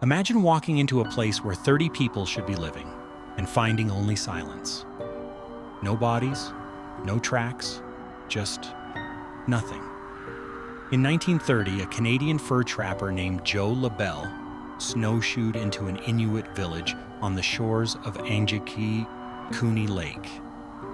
Imagine walking into a place where 30 people should be living and finding only silence. No bodies, no tracks, just nothing. In 1930, a Canadian fur trapper named Joe Labelle snowshoed into an Inuit village on the shores of Angikuni Lake,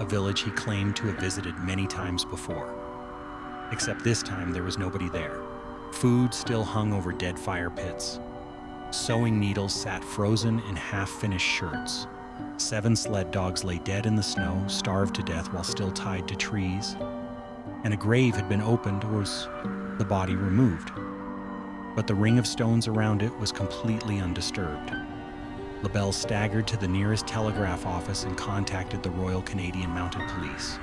a village he claimed to have visited many times before. Except this time there was nobody there. Food still hung over dead fire pits. Sewing needles sat frozen in half-finished shirts. 7 sled dogs lay dead in the snow, starved to death while still tied to trees. And a grave had been opened, or was the body removed. But the ring of stones around it was completely undisturbed. Labelle staggered to the nearest telegraph office and contacted the Royal Canadian Mounted Police.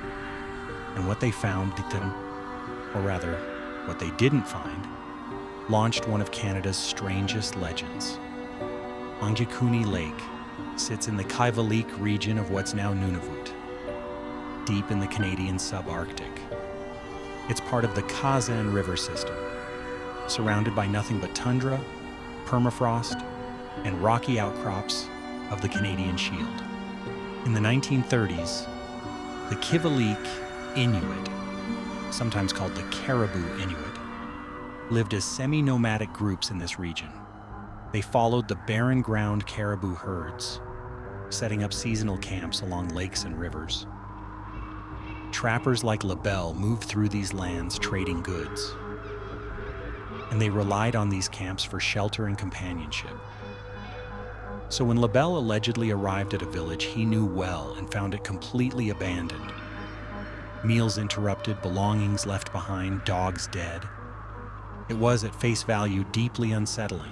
And what they found, or rather, what they didn't find, launched one of Canada's strangest legends. Angikuni Lake sits in the Kivalliq region of what's now Nunavut, deep in the Canadian subarctic. It's part of the Kazan River system, surrounded by nothing but tundra, permafrost, and rocky outcrops of the Canadian Shield. In the 1930s, the Kivalliq Inuit, sometimes called the Caribou Inuit, lived as semi-nomadic groups in this region. They followed the barren ground caribou herds, setting up seasonal camps along lakes and rivers. Trappers like Labelle moved through these lands trading goods, and they relied on these camps for shelter and companionship. So when Labelle allegedly arrived at a village he knew well and found it completely abandoned, meals interrupted, belongings left behind, dogs dead, it was at face value deeply unsettling.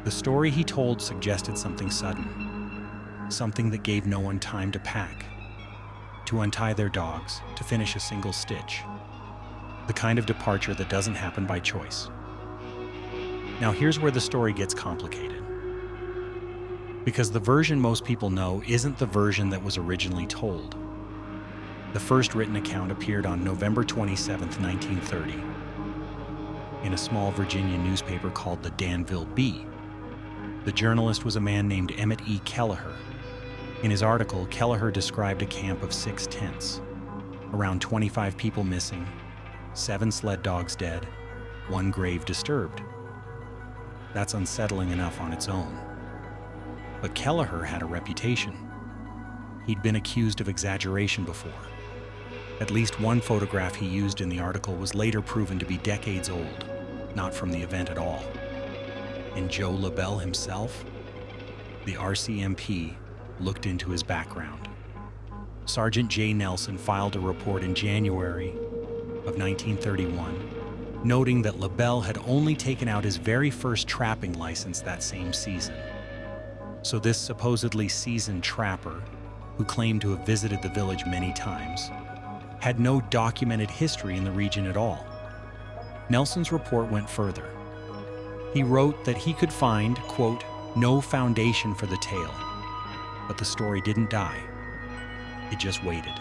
The story he told suggested something sudden, something that gave no one time to pack, to untie their dogs, to finish a single stitch. The kind of departure that doesn't happen by choice. Now here's where the story gets complicated. Because the version most people know isn't the version that was originally told. The first written account appeared on November 27, 1930, in a small Virginia newspaper called the Danville Bee. The journalist was a man named Emmett E. Kelleher. In his article, Kelleher described a camp of 6 tents, around 25 people missing, 7 sled dogs dead, 1 grave disturbed. That's unsettling enough on its own. But Kelleher had a reputation. He'd been accused of exaggeration before. At least one photograph he used in the article was later proven to be decades old, not from the event at all. And Joe Labelle himself? The RCMP looked into his background. Sergeant J. Nelson filed a report in January of 1931, noting that Labelle had only taken out his very first trapping license that same season. So this supposedly seasoned trapper, who claimed to have visited the village many times, had no documented history in the region at all. Nelson's report went further. He wrote that he could find, quote, no foundation for the tale, but the story didn't die. It just waited.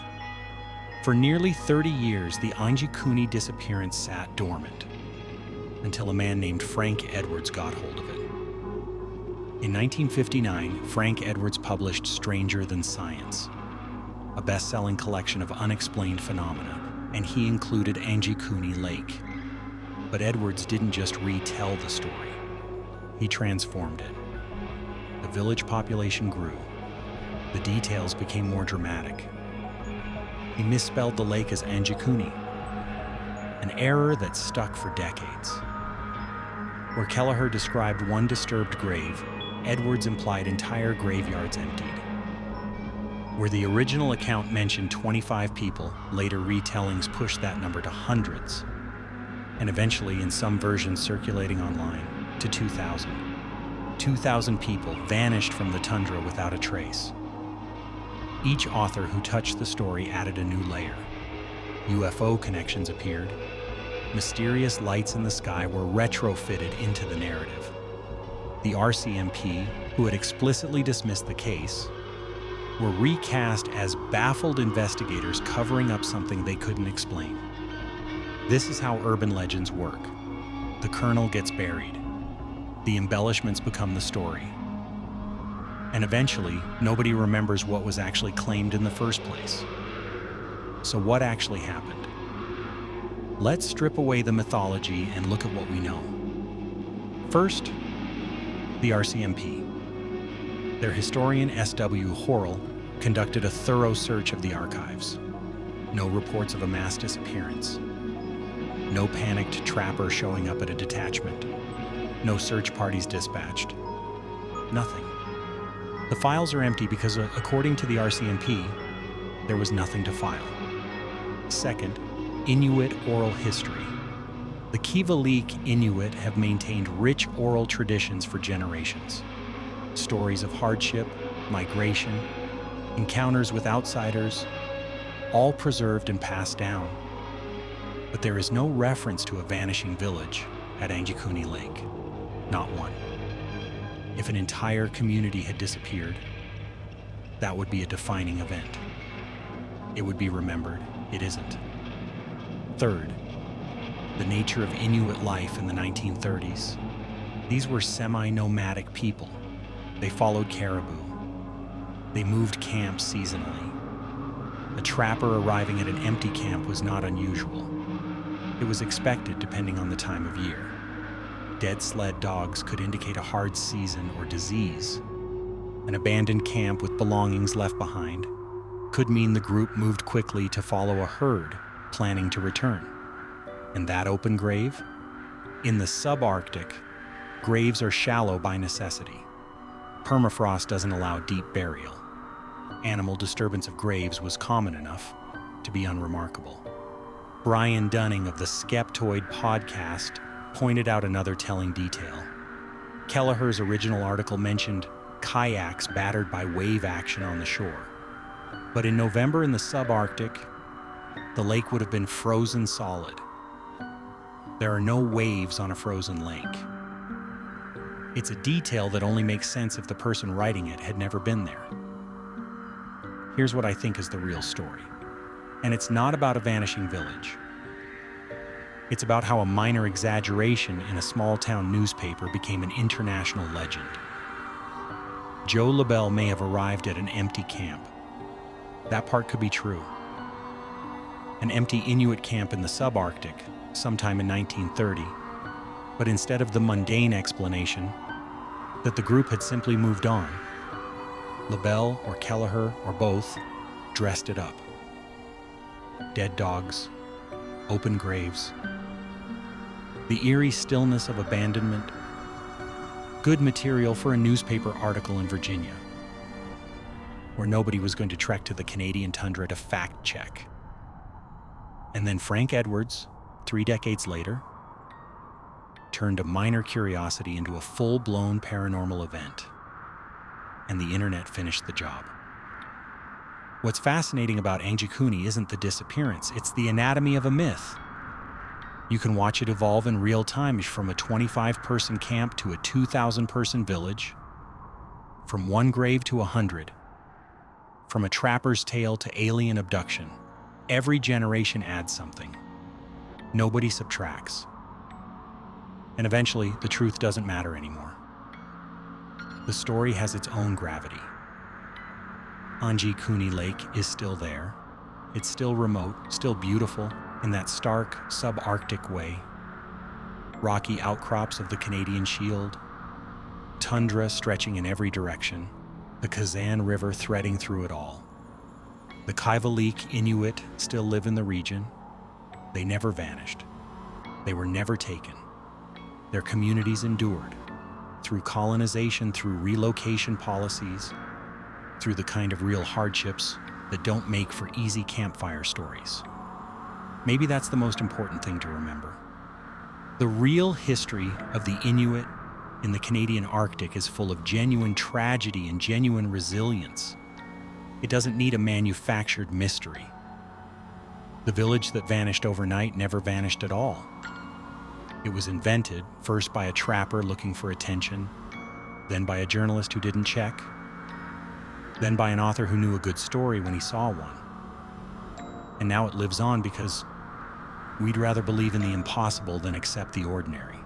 For nearly 30 years, the Angikuni disappearance sat dormant, until a man named Frank Edwards got hold of it. In 1959, Frank Edwards published Stranger Than Science, a best-selling collection of unexplained phenomena, and he included Angikuni Lake. But Edwards didn't just retell the story. He transformed it. The village population grew. The details became more dramatic. He misspelled the lake as Angikuni, an error that stuck for decades. Where Kelleher described one disturbed grave, Edwards implied entire graveyards emptied. Where the original account mentioned 25 people, later retellings pushed that number to hundreds, and eventually, in some versions circulating online, to 2,000. 2,000 people vanished from the tundra without a trace. Each author who touched the story added a new layer. UFO connections appeared. Mysterious lights in the sky were retrofitted into the narrative. The RCMP, who had explicitly dismissed the case, were recast as baffled investigators covering up something they couldn't explain. This is how urban legends work. The kernel gets buried. The embellishments become the story. And eventually, nobody remembers what was actually claimed in the first place. So what actually happened? Let's strip away the mythology and look at what we know. First, the RCMP. Their historian S.W. Horrell conducted a thorough search of the archives. No reports of a mass disappearance. No panicked trapper showing up at a detachment. No search parties dispatched. Nothing. The files are empty because, according to the RCMP, there was nothing to file. Second, Inuit oral history. The Kivalliq Inuit have maintained rich oral traditions for generations. Stories of hardship, migration, encounters with outsiders, all preserved and passed down. But there is no reference to a vanishing village at Angikuni Lake. Not one. If an entire community had disappeared, that would be a defining event. It would be remembered. It isn't. Third, the nature of Inuit life in the 1930s. These were semi-nomadic people. They followed caribou. They moved camps seasonally. A trapper arriving at an empty camp was not unusual. It was expected depending on the time of year. Dead sled dogs could indicate a hard season or disease. An abandoned camp with belongings left behind could mean the group moved quickly to follow a herd planning to return. And that open grave? In the subarctic, graves are shallow by necessity. Permafrost doesn't allow deep burial. Animal disturbance of graves was common enough to be unremarkable. Brian Dunning of the Skeptoid podcast pointed out another telling detail. Kelleher's original article mentioned kayaks battered by wave action on the shore. But in November in the subarctic, the lake would have been frozen solid. There are no waves on a frozen lake. It's a detail that only makes sense if the person writing it had never been there. Here's what I think is the real story. And it's not about a vanishing village. It's about how a minor exaggeration in a small-town newspaper became an international legend. Joe Labelle may have arrived at an empty camp. That part could be true. An empty Inuit camp in the subarctic, sometime in 1930, but instead of the mundane explanation that the group had simply moved on, Labelle or Kelleher or both dressed it up. Dead dogs, open graves, the eerie stillness of abandonment, good material for a newspaper article in Virginia, where nobody was going to trek to the Canadian tundra to fact check. And then Frank Edwards, 3 decades later, turned a minor curiosity into a full-blown paranormal event, and the internet finished the job. What's fascinating about Angikuni isn't the disappearance, it's the anatomy of a myth. You can watch it evolve in real time from a 25-person camp to a 2,000-person village, from one grave to 100, from a trapper's tale to alien abduction. Every generation adds something. Nobody subtracts. And eventually, the truth doesn't matter anymore. The story has its own gravity. Angikuni Lake is still there. It's still remote, still beautiful in that stark, subarctic way. Rocky outcrops of the Canadian Shield, tundra stretching in every direction, the Kazan River threading through it all. The Kivalliq Inuit still live in the region. They never vanished. They were never taken. Their communities endured through colonization, through relocation policies, through the kind of real hardships that don't make for easy campfire stories. Maybe that's the most important thing to remember. The real history of the Inuit in the Canadian Arctic is full of genuine tragedy and genuine resilience. It doesn't need a manufactured mystery. The village that vanished overnight never vanished at all. It was invented, first by a trapper looking for attention, then by a journalist who didn't check, then by an author who knew a good story when he saw one. And now it lives on because we'd rather believe in the impossible than accept the ordinary.